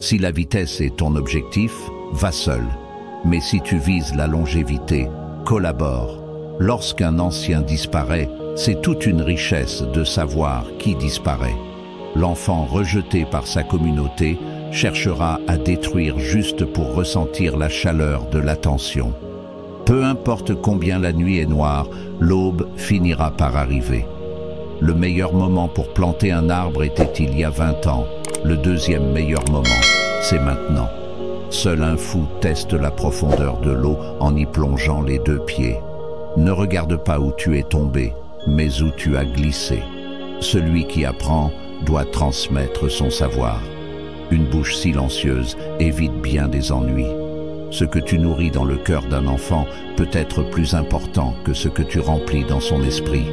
Si la vitesse est ton objectif, va seul. Mais si tu vises la longévité, collabore. Lorsqu'un ancien disparaît, c'est toute une richesse de savoir qui disparaît. L'enfant rejeté par sa communauté cherchera à détruire juste pour ressentir la chaleur de l'attention. Peu importe combien la nuit est noire, l'aube finira par arriver. Le meilleur moment pour planter un arbre était il y a 20 ans. Le deuxième meilleur moment, c'est maintenant. Seul un fou teste la profondeur de l'eau en y plongeant les 2 pieds. Ne regarde pas où tu es tombé, mais où tu as glissé. Celui qui apprend doit transmettre son savoir. Une bouche silencieuse évite bien des ennuis. Ce que tu nourris dans le cœur d'un enfant peut être plus important que ce que tu remplis dans son esprit.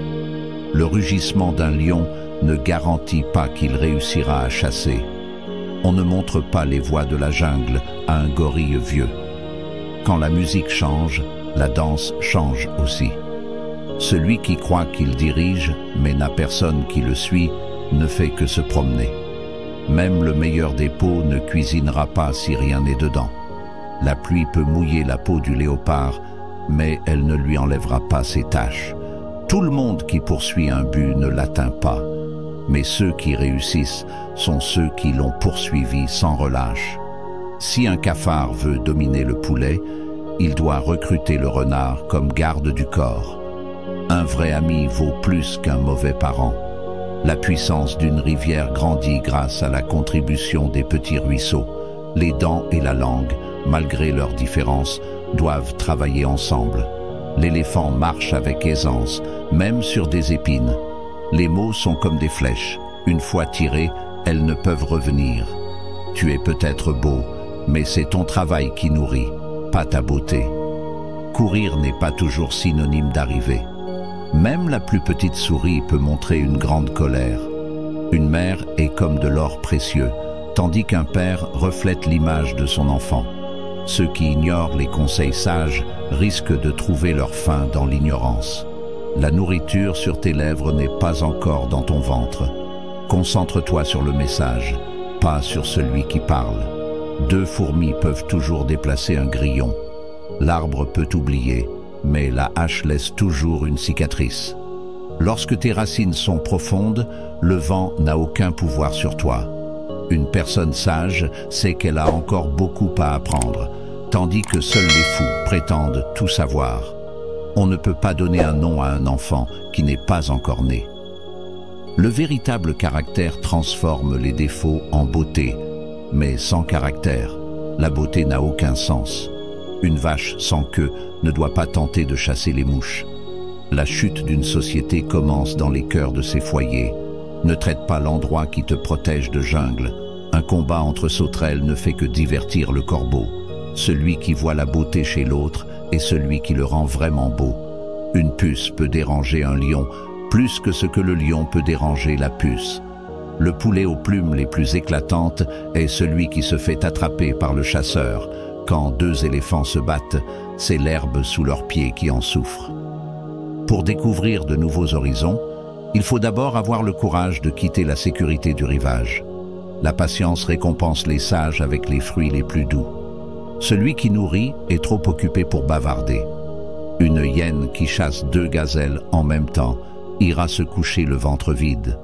Le rugissement d'un lion ne garantit pas qu'il réussira à chasser. On ne montre pas les voies de la jungle à un gorille vieux. Quand la musique change, la danse change aussi. Celui qui croit qu'il dirige, mais n'a personne qui le suit, ne fait que se promener. Même le meilleur des pots ne cuisinera pas si rien n'est dedans. La pluie peut mouiller la peau du léopard, mais elle ne lui enlèvera pas ses taches. Tout le monde qui poursuit un but ne l'atteint pas, mais ceux qui réussissent sont ceux qui l'ont poursuivi sans relâche. Si un cafard veut dominer le poulet, il doit recruter le renard comme garde du corps. Un vrai ami vaut plus qu'un mauvais parent. La puissance d'une rivière grandit grâce à la contribution des petits ruisseaux. Les dents et la langue, malgré leurs différences, doivent travailler ensemble. L'éléphant marche avec aisance, même sur des épines. Les mots sont comme des flèches. Une fois tirées, elles ne peuvent revenir. Tu es peut-être beau, mais c'est ton travail qui nourrit, pas ta beauté. Courir n'est pas toujours synonyme d'arriver. Même la plus petite souris peut montrer une grande colère. Une mère est comme de l'or précieux, tandis qu'un père reflète l'image de son enfant. Ceux qui ignorent les conseils sages risquent de trouver leur fin dans l'ignorance. La nourriture sur tes lèvres n'est pas encore dans ton ventre. Concentre-toi sur le message, pas sur celui qui parle. 2 fourmis peuvent toujours déplacer un grillon. L'arbre peut oublier, mais la hache laisse toujours une cicatrice. Lorsque tes racines sont profondes, le vent n'a aucun pouvoir sur toi. Une personne sage sait qu'elle a encore beaucoup à apprendre, tandis que seuls les fous prétendent tout savoir. On ne peut pas donner un nom à un enfant qui n'est pas encore né. Le véritable caractère transforme les défauts en beauté, mais sans caractère, la beauté n'a aucun sens. Une vache sans queue ne doit pas tenter de chasser les mouches. La chute d'une société commence dans les cœurs de ses foyers. Ne traite pas l'endroit qui te protège de jungle. Un combat entre sauterelles ne fait que divertir le corbeau. Celui qui voit la beauté chez l'autre est celui qui le rend vraiment beau. Une puce peut déranger un lion plus que ce que le lion peut déranger la puce. Le poulet aux plumes les plus éclatantes est celui qui se fait attraper par le chasseur. Quand 2 éléphants se battent, c'est l'herbe sous leurs pieds qui en souffre. Pour découvrir de nouveaux horizons, il faut d'abord avoir le courage de quitter la sécurité du rivage. La patience récompense les sages avec les fruits les plus doux. Celui qui nourrit est trop occupé pour bavarder. Une hyène qui chasse 2 gazelles en même temps ira se coucher le ventre vide.